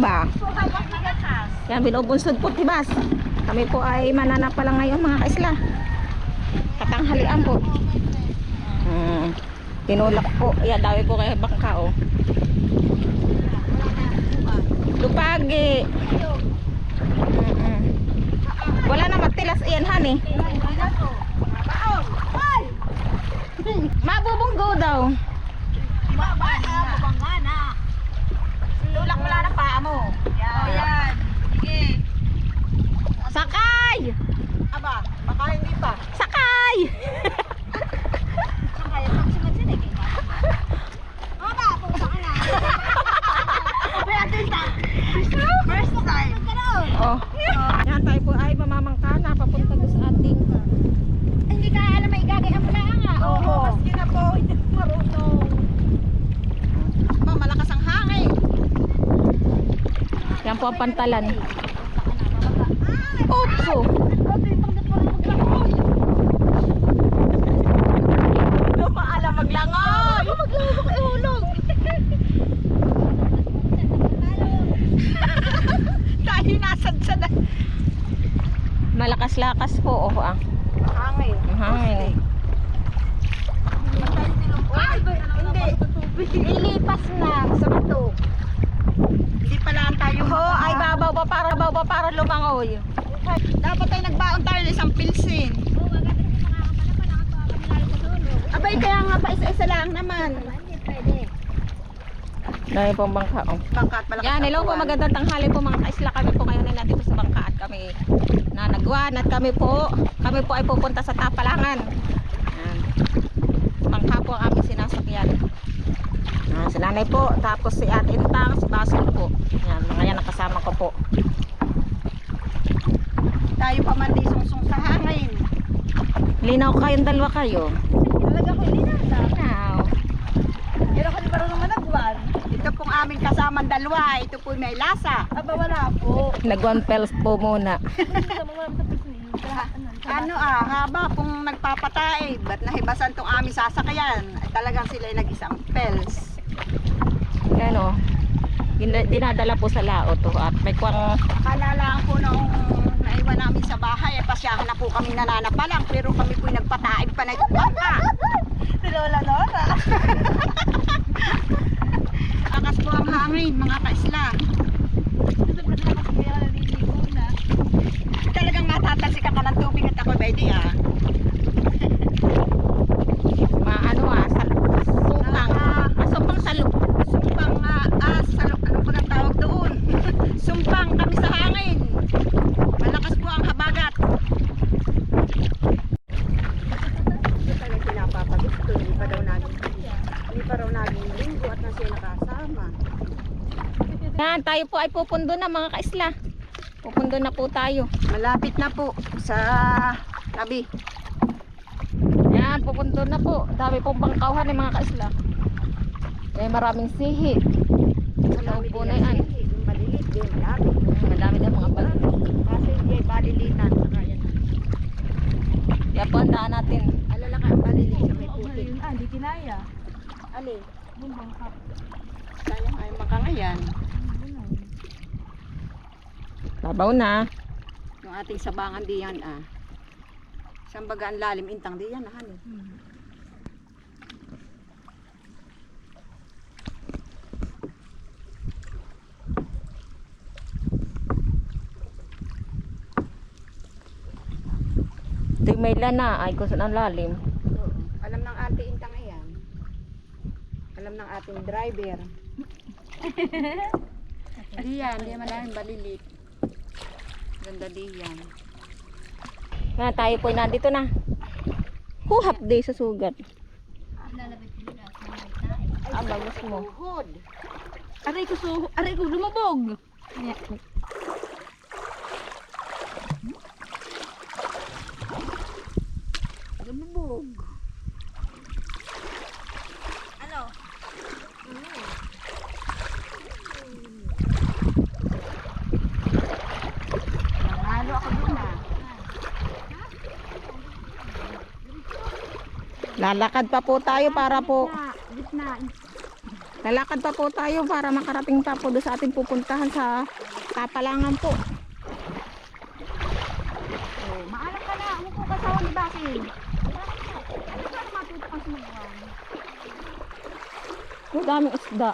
ba? Yan, binubunsod po tibas. Kami po ay mananap pa lang ngayon mga kaisla. Katanghalian po. Tinulak po. Yan, dami po kayo bangka oh. Lupagi. Wala na magtilas iyan han eh. Mabubunggo daw. Tulak mo lang ang paa mo. Ayan. Sige. Sakay! Aba, baka hindi pa. Sakay! Sakay, pag sunod-sunod eh. Aba, pumunta ka na. May atin ta. First time. Oh. Yan tayo po ay mamamangka na papunta doon sa ating. Hindi ka alam may igagay ang pula nga. Oo, maski na po. Hindi ko marunong. Malakas ang hangin. Yan po ang pantalan. Opo. Lumaalam maglangoy. Maglangoy kay hulog. Tayo nasadsa na. Malakas-lakas po. Oh, ah. Hangin. Ang hangin. Ay, hindi. Lilipas na sa bato. Hindi pala tayo. Oh, ay babaw pa para lumangoy. Dapat ay nagbaon tayo ng isang pilsin. Abay, kaya nga pa isa-isa lang naman. Hindi pwede. Dahil pong bangka. Oh. Bangka at malakas. Yan, hello po, magandang tanghali po mga kaisla. Kami po ngayon ay nandito sa bangka at kami nanagwan at kami po ay pupunta sa Tapalangan. Yan. Bangka po ang aming sinasakyan. Yan, si nanay po, tapos si Ate Intang, si Basol po. Yan, mga yan ang kasama ko po. Tayo pa man di sungsong sa hangin. Linaw kayong dalawa kayo. Talaga ko ilinata. Now, Pero ako di marunong managwan. Ito pong aming kasamang dalawa. Ito po may lasa. Aba, wala po. nag-one pels po muna. Ano haba kung nagpapatay. Ba't nahibasan tong aming sasakyan? Ay, talagang sila ay nag-isang pels. Yan o. Dinadala po sa laot to at may kwang Kalalaan po nung naiwan namin sa bahay. Ay, pasyahan na po kami nananapalang. Pero kami po nagpataib pa na itong bangka. Si Lola Nora. Akas po ang hangin, mga kaisla. Talagang matatalsika ka ng tubig at ako pwede maano sumpang salok. Sumpang salok, ano ba ang tawag doon? Sumpang kami sa hangin. Malakas po ang habagat. Ito talagang pinapapagusto. Hindi pa raw naging linggo at nasa nakasama. Yan, tayo po ay pupundo na mga kaisla. Pupundo na po tayo. Malapit na po sa tabi. Yan, pupundo na po. Dami pong bangkauhan ng mga kaisla. May maraming sihi. Malawag po na yan. Yung malilit din, dami. Madami na mga balik. Kasi hindi ay balilitan. Kaya po ang daan natin. Alala ka ang balilit sa may puti. Hindi kinaya. Ali, Bumbang kap. sayang ay makangayan. Babaw na. Yung ating sabangan diyan Isang bagaan lalim intang diyan hani. Ito yung may lana. Ay, kung saan ang lalim. Alam ng ating intang ayan. Alam ng ating driver. Diyan, di man namin balilit. Ganda diyan. Na, tayo po ay nandito na. Half day sa sugat. Bagus mo. Tuhod. Aray ko lumabog. Lumubog. Ano? Nanalo ako dun Lalakad pa po tayo para po. Gitna. Lalakad pa po tayo para makarating pa po doon sa ating pupuntahan sa Tapalangan po. Oh, maalam ka na. Umupo ka sa wali basin. Saan matuto ka sumubuhan? Ang daming isda.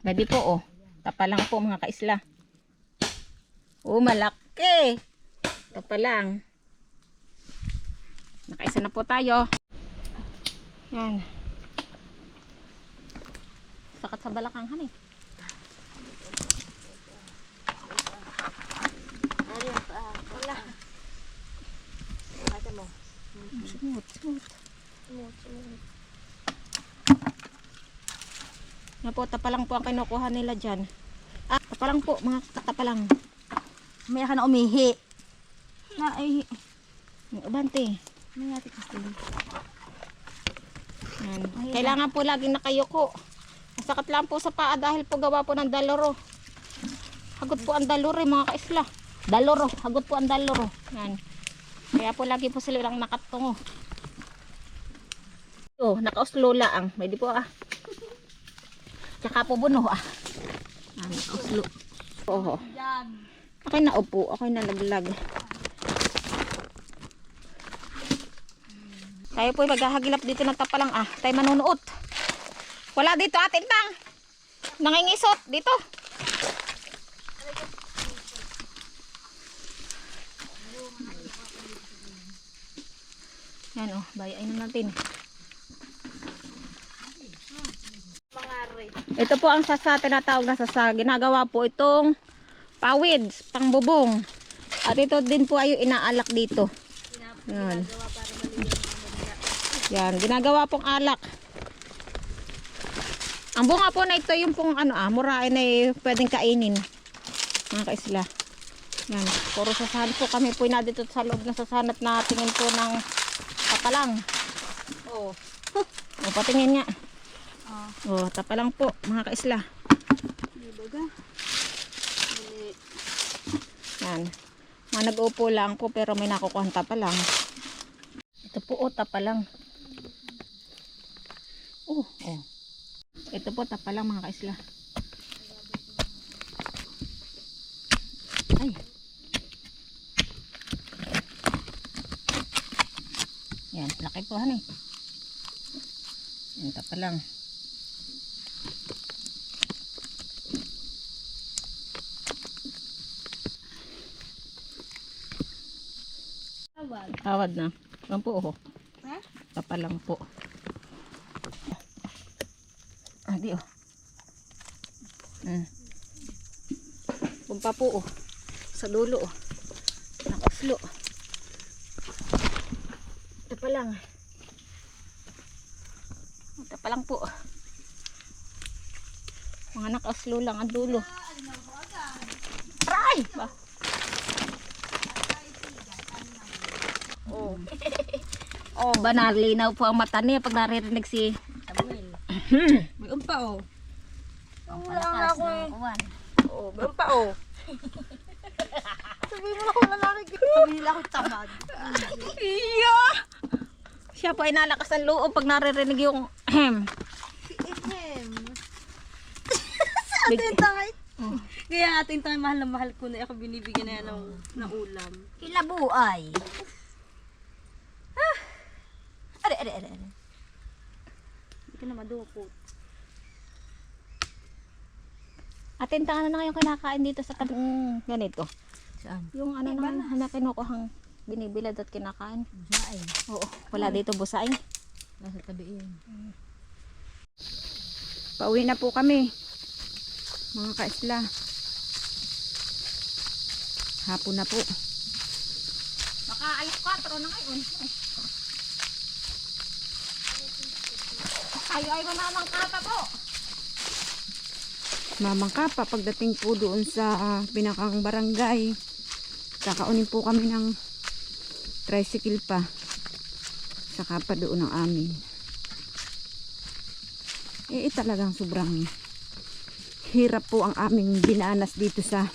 Pwede po oh. Tapalang po mga kaisla. Oh, malaki. Tapalang. Nakaisa na po tayo. Yan. Sakat sa balakanghan eh. Wala. Kaya mo. Smooth. Yan po, tapalang po ang kinukuha nila dyan. Ah, tapalang po, mga tapalang. May ka na umihi. Na ay Yung ubante. may ati kasi. Yan. Kailangan po laging nakayuko. Masakit lang po sa paa dahil po gawa po ng daloro. Hagot po ang daloro mga kaisla. Daloro, hagot po ang daloro. Yan. Kaya po lagi po sila lang nakatungo. Oh, nakauslo lang. May di po ah. Tsaka po buno ah. Nakauslo. Oo. Ako'y naupo, ako'y nalaglag. Tayo po'y maghahagilap dito ng tapalang ah. Tayo manunuot. Wala dito atin bang. Nangingisot dito. Yan oh, bayain na natin. Ito po ang sasa, tinatawag na sasa. Ginagawa po itong pawid, pangbubong. At ito din po ay inaalak dito. Yan. Yan, ginagawa pong alak. Ang bunga po na ito yung pong murain na pwedeng kainin. Mga kaisla. Yan, puro sasanat po kami po na dito sa loob ng sasanat na tingin po ng tapalang. Oh. O, patingin nga. O, tapalang po, mga kaisla. Dibaga. Yan. Mga nag-upo lang po pero may nakukuhan tapalang. Ito po, tapalang. Oh. Ito po, tapalang mga kaisla. Ay. Yan, laki po han eh. Yan, tapalang. Tawad na. Yan po oh. Ha? Tapalang po. Di oh. Pumpa po oh. Sa dulo oh. Nakaslo. Tapalang. Tapalang po. Mga nakaslo lang ang dulo. Aray! Ba? Oh. Oh, ba nalinaw po ang mata niya pag naririnig si Samuel. May umpa oh. Wala nga ako eh. Oh, may umpa oh. Sabihin mo na kung lalaki. Sabi nila ako tamad. Iya! Siya po ay nalakas ang loob pag naririnig yung Tangay. Kaya ating tangay mahal na mahal ko na ako binibigyan na yan ng ulam. Kilabuay. Are. Hindi ka na madukot. atin tangan na ngayon kinakain dito sa tabing ganito. Saan? Yung ano naman na kinukuhang binibilad at kinakain. Busain. Oo, wala dito busain. Nasa tabi yun. Pauwi na po kami. Mga kaisla. Hapon na po. Baka alas 4 na ngayon. Ay mamangkapa po. Mamangkapa pagdating po doon sa pinakang barangay. Kakaunin po kami ng tricycle pa. Saka pa doon ang amin. Talagang sobrang hirap po ang aming dinanas dito sa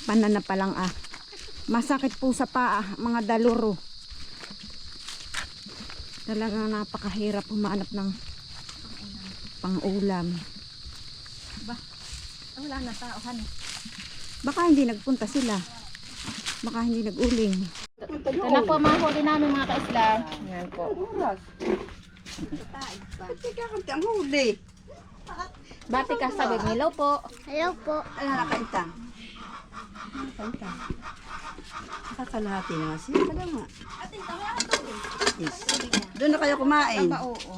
Pananapalang Masakit po sa paa, mga daluro. Talagang napakahirap humanap ng pang-ulam. Wala na tauhan. Baka hindi nagpunta sila. Baka hindi nag-uling. Ito na po mga huli namin mga kaisla. Yan po. Ang huli. Bati ka sabi, hello po. Hello po. Ano nakanta? Kakalahati na siya. Kaya nga. Yes. Doon na kayo kumain. Oo.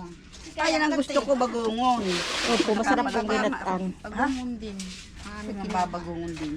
Ayan ang gusto ko, bagungon. Opo, masarap pong ginatan. Bagungon din. Ano babagungong din.